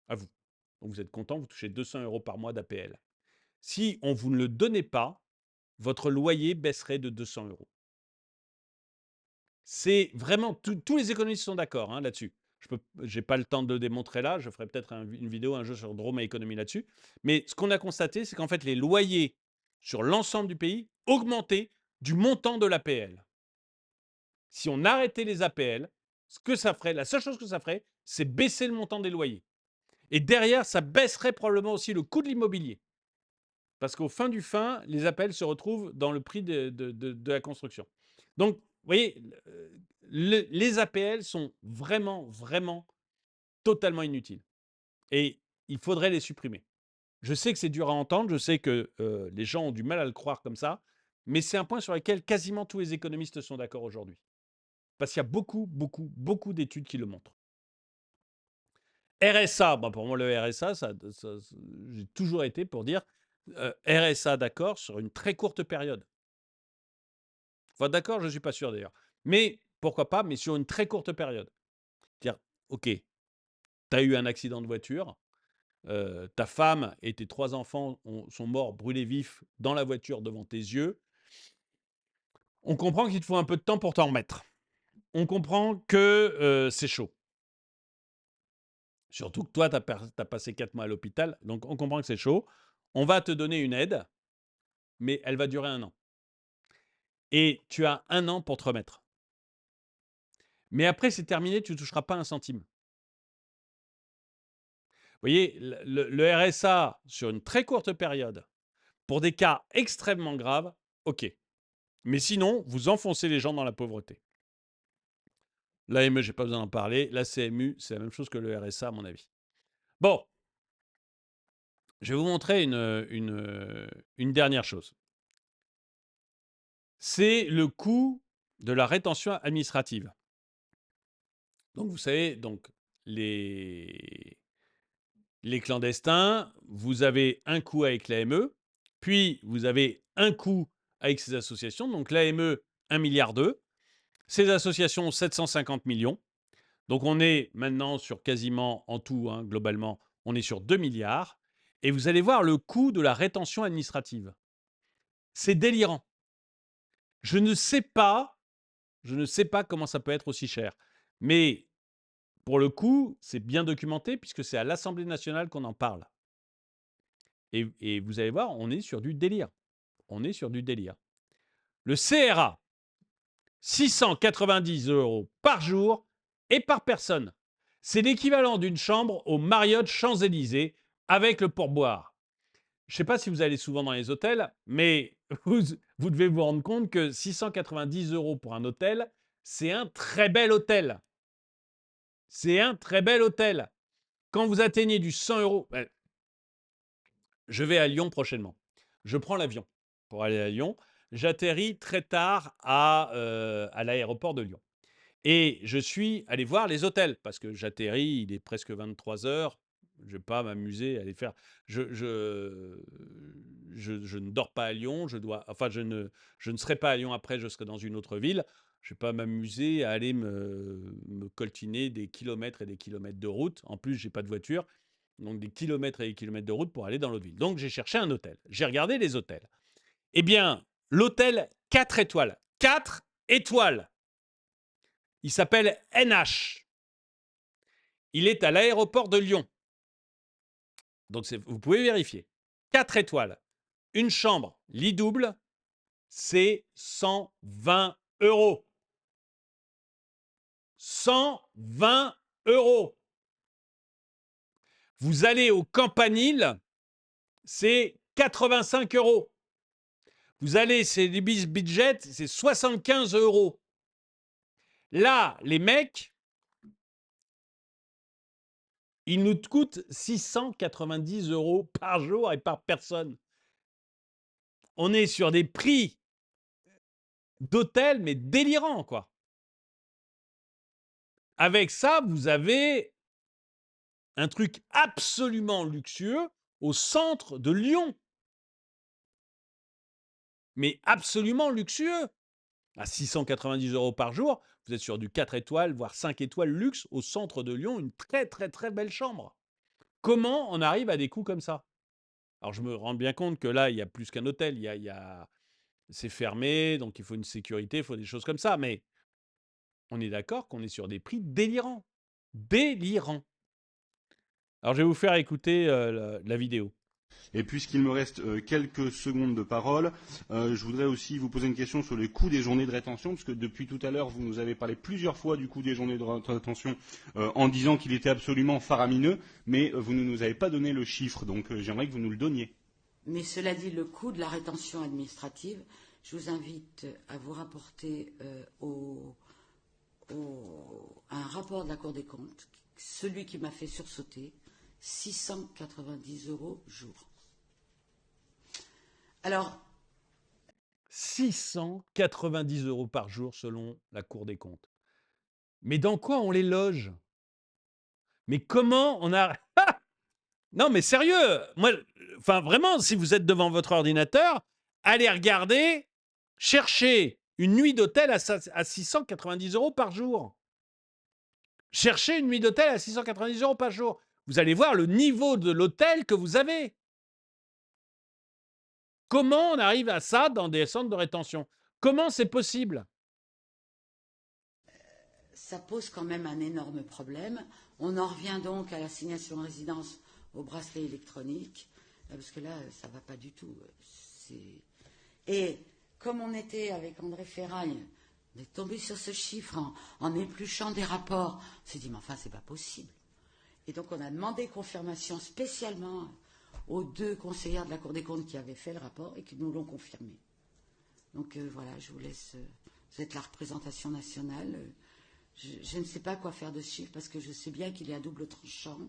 à vous. Donc vous êtes content, vous touchez 200 € par mois d'APL. Si on vous ne le donnait pas, votre loyer baisserait de 200 €. C'est vraiment... tous les économistes sont d'accord hein, là-dessus. Je n'ai pas le temps de le démontrer là. Je ferai peut-être une vidéo un jour sur Drôme et économie là-dessus. Mais ce qu'on a constaté, c'est qu'en fait, les loyers sur l'ensemble du pays augmentaient du montant de l'APL. Si on arrêtait les APL, ce que ça ferait, la seule chose que ça ferait, c'est baisser le montant des loyers. Et derrière, ça baisserait probablement aussi le coût de l'immobilier. Parce qu'au fin du fin, les APL se retrouvent dans le prix de la construction. Donc, vous voyez, les APL sont vraiment, vraiment totalement inutiles. Et il faudrait les supprimer. Je sais que c'est dur à entendre, je sais que les gens ont du mal à le croire comme ça, mais c'est un point sur lequel quasiment tous les économistes sont d'accord aujourd'hui. Parce qu'il y a beaucoup, beaucoup, beaucoup d'études qui le montrent. RSA, pour moi le RSA, j'ai toujours été pour dire RSA d'accord sur une très courte période. Enfin d'accord, je ne suis pas sûr d'ailleurs. Mais pourquoi pas, mais sur une très courte période. C'est-à-dire, ok, tu as eu un accident de voiture, ta femme et tes 3 enfants sont morts brûlés vifs dans la voiture devant tes yeux. On comprend qu'il te faut un peu de temps pour t'en remettre. On comprend que c'est chaud. Surtout que toi, tu as passé 4 mois à l'hôpital, donc on comprend que c'est chaud. On va te donner une aide, mais elle va durer 1 an. Et tu as 1 an pour te remettre. Mais après, c'est terminé, tu ne toucheras pas un centime. Vous voyez, le RSA, sur une très courte période, pour des cas extrêmement graves, ok. Mais sinon, vous enfoncez les gens dans la pauvreté. L'AME, je n'ai pas besoin d'en parler. La CMU, c'est la même chose que le RSA, à mon avis. Bon, je vais vous montrer une dernière chose. C'est le coût de la rétention administrative. Donc, vous savez, donc, les clandestins, vous avez un coût avec l'AME, puis vous avez un coût avec ces associations. Donc, l'AME, 1,2 milliard. Ces associations, 750 millions. Donc, on est maintenant sur quasiment, en tout, hein, globalement, on est sur 2 milliards. Et vous allez voir le coût de la rétention administrative. C'est délirant. Je ne sais pas comment ça peut être aussi cher. Mais pour le coup, c'est bien documenté puisque c'est à l'Assemblée nationale qu'on en parle. Et vous allez voir, on est sur du délire. on est sur du délire. Le CRA, 690 € par jour et par personne. C'est l'équivalent d'une chambre au Marriott Champs-Élysées avec le pourboire. Je ne sais pas si vous allez souvent dans les hôtels, mais vous devez vous rendre compte que 690 € pour un hôtel, c'est un très bel hôtel. C'est un très bel hôtel. Quand vous atteignez du 100 €, je vais à Lyon prochainement. Je prends l'avion pour aller à Lyon. J'atterris très tard à l'aéroport de Lyon. Et je suis allé voir les hôtels parce que j'atterris, il est presque 23 heures. Je ne vais pas m'amuser à aller faire. Je ne dors pas à Lyon. Je ne serai pas à Lyon après, je serai dans une autre ville. Je ne vais pas m'amuser à aller me coltiner des kilomètres et des kilomètres de route. En plus, je n'ai pas de voiture. Donc des kilomètres et des kilomètres de route pour aller dans l'autre ville. Donc j'ai cherché un hôtel. J'ai regardé les hôtels. Eh bien, l'hôtel 4 étoiles. 4 étoiles. Il s'appelle NH. Il est à l'aéroport de Lyon. Donc vous pouvez vérifier. 4 étoiles. Une chambre, lit double, c'est 120 €. 120 €. Vous allez au Campanile, c'est 85 €. Vous allez chez l'Ibis Budget, c'est 75 €. Là, les mecs, ils nous coûtent 690 € par jour et par personne. On est sur des prix d'hôtel, mais délirants, quoi. Avec ça, vous avez un truc absolument luxueux au centre de Lyon. Mais absolument luxueux. À 690 € par jour, vous êtes sur du 4 étoiles, voire 5 étoiles luxe au centre de Lyon, une très très très belle chambre. Comment on arrive à des coûts comme ça? Alors je me rends bien compte que là, il y a plus qu'un hôtel, c'est fermé, donc il faut une sécurité, il faut des choses comme ça, mais on est d'accord qu'on est sur des prix délirants. Délirants. Alors je vais vous faire écouter la vidéo. Et puisqu'il me reste quelques secondes de parole, je voudrais aussi vous poser une question sur les coûts des journées de rétention, parce que depuis tout à l'heure, vous nous avez parlé plusieurs fois du coût des journées de rétention en disant qu'il était absolument faramineux, mais vous ne nous avez pas donné le chiffre, donc j'aimerais que vous nous le donniez. Mais cela dit, le coût de la rétention administrative, je vous invite à vous rapporter un rapport de la Cour des comptes, celui qui m'a fait sursauter, 690 € jour. Alors, 690 € par jour selon la Cour des comptes. Mais dans quoi on les loge? Mais comment on a... Non, mais sérieux, moi, enfin vraiment, si vous êtes devant votre ordinateur, allez regarder, cherchez une nuit d'hôtel à 690 € par jour. Cherchez une nuit d'hôtel à 690 € par jour. Vous allez voir le niveau de l'hôtel que vous avez. Comment on arrive à ça dans des centres de rétention? Comment c'est possible? ça pose quand même un énorme problème. On en revient donc à l'assignation en résidence au bracelet électronique, parce que là, ça ne va pas du tout. Et comme on était avec André Ferraille, on est tombé sur ce chiffre en épluchant des rapports. On s'est dit, mais enfin, c'est pas possible. Et donc, on a demandé confirmation spécialement aux 2 conseillères de la Cour des comptes qui avaient fait le rapport et qui nous l'ont confirmé. Donc, voilà, je vous laisse. Vous êtes la représentation nationale. Je ne sais pas quoi faire de ce chiffre parce que je sais bien qu'il est à double tranchant.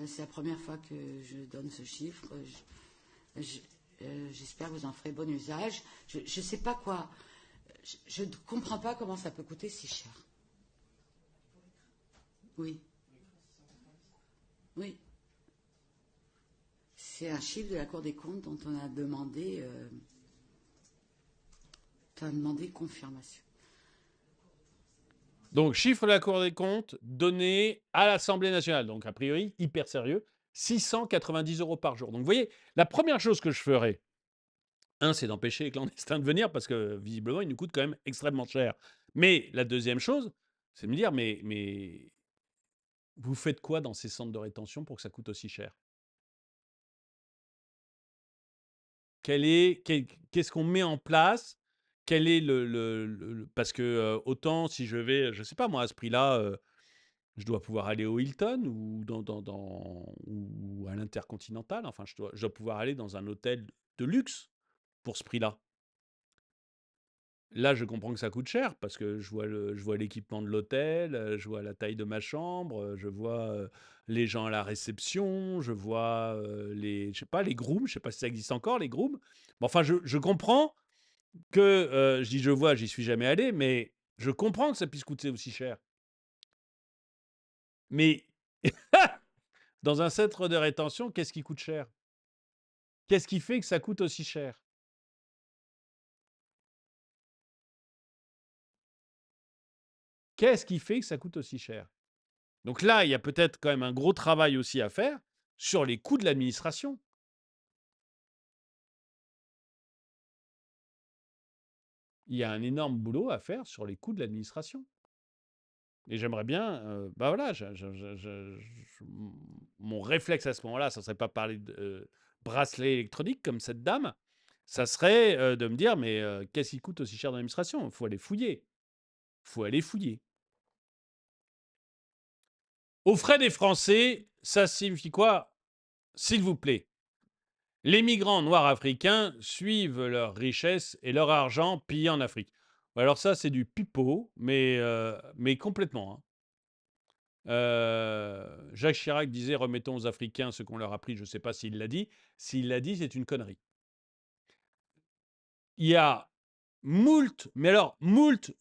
C'est la première fois que je donne ce chiffre. J'espère que vous en ferez bon usage. Je ne sais pas quoi. Je ne comprends pas comment ça peut coûter si cher. Oui. Oui. C'est un chiffre de la Cour des comptes dont on a demandé confirmation. Donc, chiffre de la Cour des comptes donné à l'Assemblée nationale. Donc, a priori, hyper sérieux, 690 € par jour. Donc, vous voyez, la première chose que je ferais, c'est d'empêcher les clandestins de venir parce que, visiblement, ils nous coûtent quand même extrêmement cher. Mais la deuxième chose, c'est de me dire, mais vous faites quoi dans ces centres de rétention pour que ça coûte aussi cher? Qu'est-ce qu'on met en place? Quel est parce que autant si je vais, je sais pas moi, à ce prix-là, je dois pouvoir aller au Hilton ou ou à l'Intercontinental. Enfin, je dois pouvoir aller dans un hôtel de luxe pour ce prix-là. Là, je comprends que ça coûte cher parce que je vois l'équipement de l'hôtel, je vois la taille de ma chambre, je vois les gens à la réception, je vois je sais pas, les grooms, je sais pas si ça existe encore, les grooms. Bon, enfin, je comprends que, je dis je vois, j'y suis jamais allé, mais je comprends que ça puisse coûter aussi cher. Mais dans un centre de rétention, qu'est-ce qui coûte cher? Qu'est-ce qui fait que ça coûte aussi cher? Qu'est-ce qui fait que ça coûte aussi cher? Donc là, il y a peut-être quand même un gros travail aussi à faire sur les coûts de l'administration. Il y a un énorme boulot à faire sur les coûts de l'administration. Et j'aimerais bien, bah voilà, mon réflexe à ce moment-là, ça ne serait pas parler de bracelet électronique comme cette dame, ça serait de me dire, mais qu'est-ce qui coûte aussi cher dans l'administration? Il faut aller fouiller. Il faut aller fouiller. Aux frais des Français, ça signifie quoi? S'il vous plaît. Les migrants noirs africains suivent leur richesse et leur argent pillé en Afrique. Alors ça, c'est du pipeau, mais complètement, hein. Jacques Chirac disait remettons aux Africains ce qu'on leur a pris. Je ne sais pas s'il l'a dit. S'il l'a dit, c'est une connerie. Il y a mais alors moult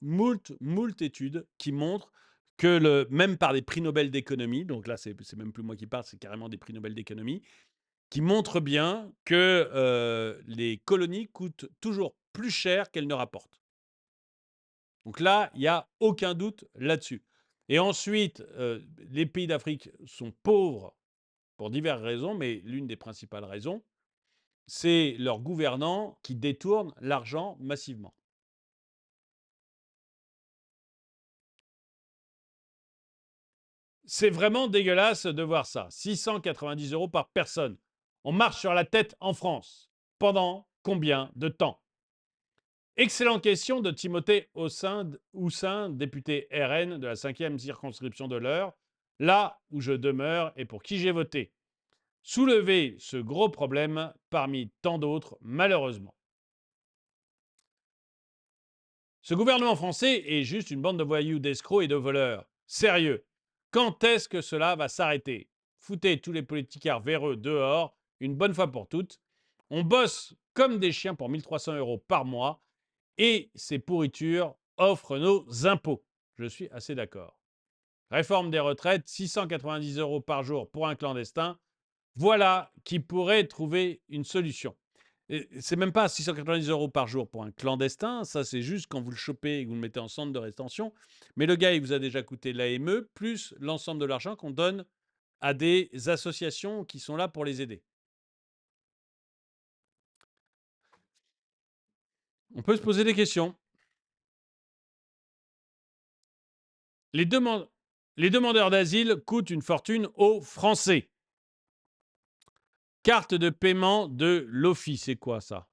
études qui montrent que même par des prix Nobel d'économie, donc là c'est même plus moi qui parle, c'est carrément des prix Nobel d'économie, qui montrent bien que les colonies coûtent toujours plus cher qu'elles ne rapportent. Donc là, il n'y a aucun doute là-dessus. Et ensuite, les pays d'Afrique sont pauvres pour diverses raisons, mais l'une des principales raisons, c'est leurs gouvernants qui détournent l'argent massivement. C'est vraiment dégueulasse de voir ça. 690 € par personne. On marche sur la tête en France. Pendant combien de temps? Excellente question de Timothée Houssin, député RN de la 5e circonscription de l'Eure, là où je demeure et pour qui j'ai voté. Soulever ce gros problème parmi tant d'autres, malheureusement. Ce gouvernement français est juste une bande de voyous, d'escrocs et de voleurs. Sérieux, quand est-ce que cela va s'arrêter? Foutez tous les politicards véreux dehors, une bonne fois pour toutes. On bosse comme des chiens pour 1300 € par mois et ces pourritures offrent nos impôts. Je suis assez d'accord. Réforme des retraites, 690 € par jour pour un clandestin. Voilà qui pourrait trouver une solution. C'est même pas 690 € par jour pour un clandestin, ça c'est juste quand vous le chopez et que vous le mettez en centre de rétention. Mais le gars, il vous a déjà coûté l'AME, plus l'ensemble de l'argent qu'on donne à des associations qui sont là pour les aider. On peut se poser des questions. Les demandeurs d'asile coûtent une fortune aux Français. Carte de paiement de l'OFI, c'est quoi ça?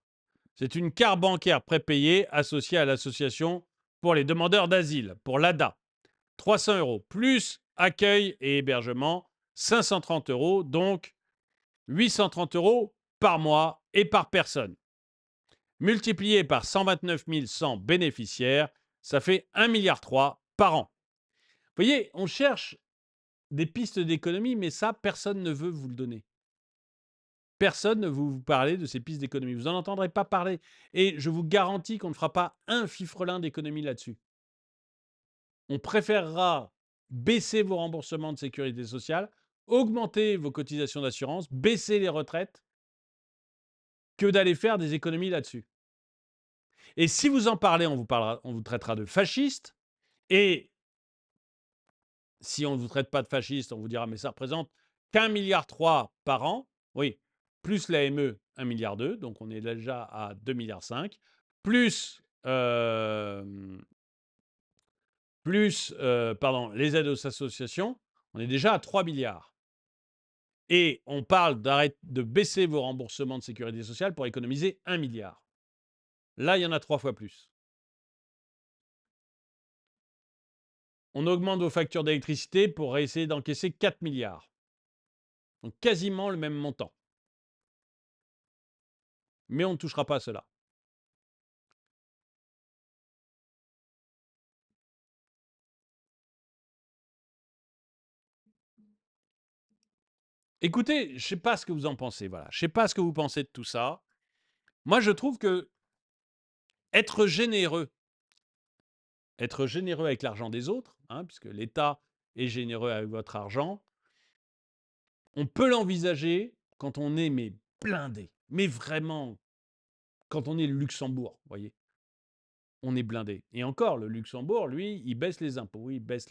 C'est une carte bancaire prépayée associée à l'association pour les demandeurs d'asile, pour l'ADA. 300 €, plus accueil et hébergement, 530 €, donc 830 € par mois et par personne. Multiplié par 129 100 bénéficiaires, ça fait 1,3 milliard par an. Vous voyez, on cherche des pistes d'économie, mais ça, personne ne veut vous le donner. Personne ne veut vous parler de ces pistes d'économie. Vous n'en entendrez pas parler. Et je vous garantis qu'on ne fera pas un fifrelin d'économie là-dessus. On préférera baisser vos remboursements de sécurité sociale, augmenter vos cotisations d'assurance, baisser les retraites, que d'aller faire des économies là-dessus. Et si vous en parlez, on vous traitera de fasciste. Et si on ne vous traite pas de fasciste, on vous dira, mais ça représente qu'1,3 milliard par an. Oui, plus l'AME, 1,2 milliard, donc on est déjà à 2,5 milliards, plus, les aides aux associations, on est déjà à 3 milliards. Et on parle de baisser vos remboursements de sécurité sociale pour économiser 1 milliard. Là, il y en a 3 fois plus. On augmente vos factures d'électricité pour essayer d'encaisser 4 milliards. Donc quasiment le même montant. Mais on ne touchera pas à cela. Écoutez, je ne sais pas ce que vous en pensez. Voilà. Je ne sais pas ce que vous pensez de tout ça. Moi, je trouve que être généreux avec l'argent des autres, hein, puisque l'État est généreux avec votre argent, on peut l'envisager quand on est mais blindé. Mais vraiment, quand on est le Luxembourg, voyez, on est blindé. Et encore, le Luxembourg, lui, il baisse les impôts, il baisse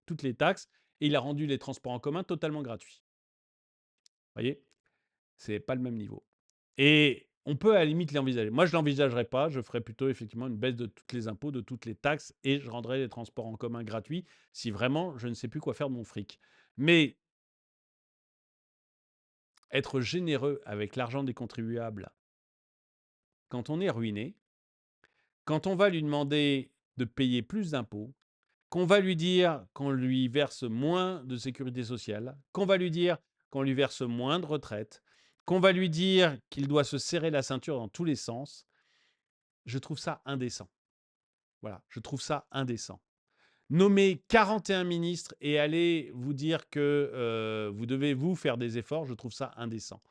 toutes les taxes et il a rendu les transports en commun totalement gratuits. Voyez, c'est pas le même niveau. Et on peut à la limite l'envisager. Moi, je ne l'envisagerais pas. Je ferais plutôt effectivement une baisse de tous les impôts, de toutes les taxes et je rendrais les transports en commun gratuits si vraiment je ne sais plus quoi faire de mon fric. Mais être généreux avec l'argent des contribuables quand on est ruiné, quand on va lui demander de payer plus d'impôts, qu'on va lui dire qu'on lui verse moins de sécurité sociale, qu'on va lui dire qu'on lui verse moins de retraite, qu'on va lui dire qu'il doit se serrer la ceinture dans tous les sens, je trouve ça indécent. Voilà, je trouve ça indécent. Nommer 41 ministres et aller vous dire que vous devez vous faire des efforts, je trouve ça indécent.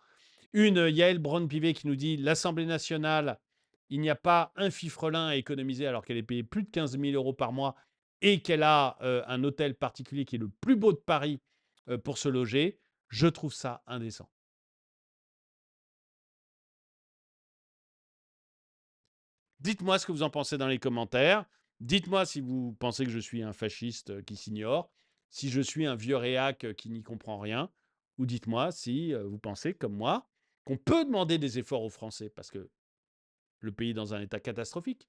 Une Yael Braun-Pivet qui nous dit l'Assemblée nationale, il n'y a pas un fifrelin à économiser alors qu'elle est payée plus de 15 000 euros par mois et qu'elle a un hôtel particulier qui est le plus beau de Paris pour se loger. Je trouve ça indécent. Dites-moi ce que vous en pensez dans les commentaires. Dites-moi si vous pensez que je suis un fasciste qui s'ignore, si je suis un vieux réac qui n'y comprend rien, ou dites-moi si vous pensez, comme moi, qu'on peut demander des efforts aux Français, parce que le pays est dans un état catastrophique,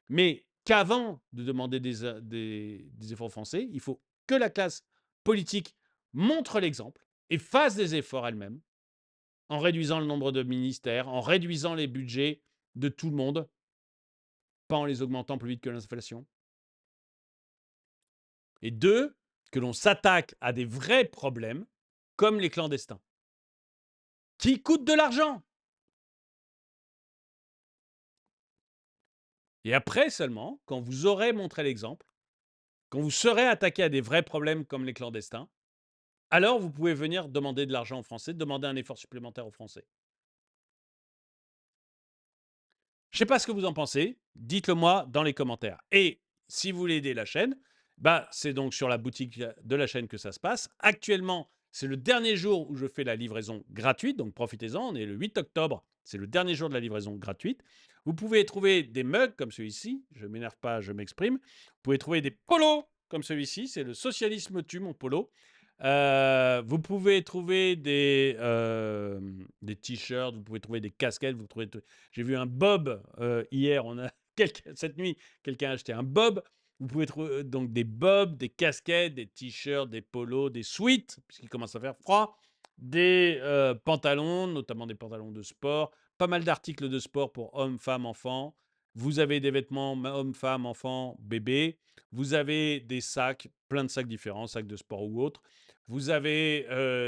mais qu'avant de demander des efforts français, il faut que la classe politique montre l'exemple et fasse des efforts elle-même, en réduisant le nombre de ministères, en réduisant les budgets de tout le monde, pas en les augmentant plus vite que l'inflation. Et deux, que l'on s'attaque à des vrais problèmes, comme les clandestins, qui coûtent de l'argent. Et après seulement, quand vous aurez montré l'exemple, quand vous serez attaqué à des vrais problèmes comme les clandestins, alors vous pouvez venir demander de l'argent aux Français, demander un effort supplémentaire aux Français. Je ne sais pas ce que vous en pensez, dites-le moi dans les commentaires. Et si vous voulez aider la chaîne, c'est donc sur la boutique de la chaîne que ça se passe. Actuellement, c'est le dernier jour où je fais la livraison gratuite, donc profitez-en, on est le 8 octobre, c'est le dernier jour de la livraison gratuite. Vous pouvez trouver des mugs comme celui-ci, je ne m'énerve pas, je m'exprime. Vous pouvez trouver des polos comme celui-ci, c'est le socialisme tue mon polo. Vous pouvez trouver des t-shirts, vous pouvez trouver des casquettes, j'ai vu un bob hier, cette nuit, quelqu'un a acheté un bob. Vous pouvez trouver donc des bobs, des casquettes, des t-shirts, des polos, des sweats, puisqu'il commence à faire froid, des pantalons, notamment des pantalons de sport, pas mal d'articles de sport pour hommes, femmes, enfants. Vous avez des vêtements hommes, femmes, enfants, bébés. Vous avez des sacs, plein de sacs différents, sacs de sport ou autres. Vous avez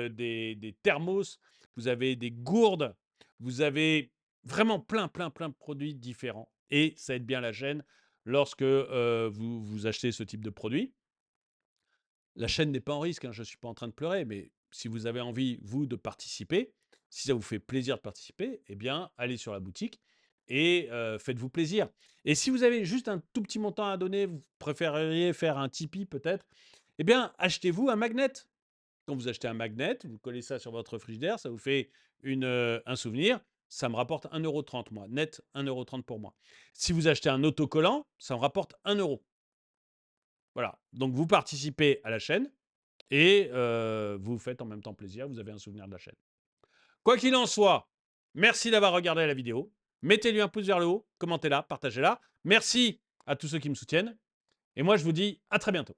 des thermos, vous avez des gourdes, vous avez vraiment plein de produits différents. Et ça aide bien la chaîne lorsque vous achetez ce type de produit. La chaîne n'est pas en risque, hein, je ne suis pas en train de pleurer, mais si vous avez envie, vous, de participer, si ça vous fait plaisir de participer, eh bien, allez sur la boutique et faites-vous plaisir. Et si vous avez juste un tout petit montant à donner, vous préféreriez faire un Tipeee peut-être, eh bien, achetez-vous un magnet. Quand vous achetez un magnet, vous collez ça sur votre frigidaire, ça vous fait un souvenir. Ça me rapporte 1,30 € moi, net 1,30 € pour moi. Si vous achetez un autocollant, ça me rapporte 1 €. Voilà, donc vous participez à la chaîne et vous vous faites en même temps plaisir, vous avez un souvenir de la chaîne. Quoi qu'il en soit, merci d'avoir regardé la vidéo. Mettez-lui un pouce vers le haut, commentez-la, partagez-la. Merci à tous ceux qui me soutiennent. Et moi, je vous dis à très bientôt.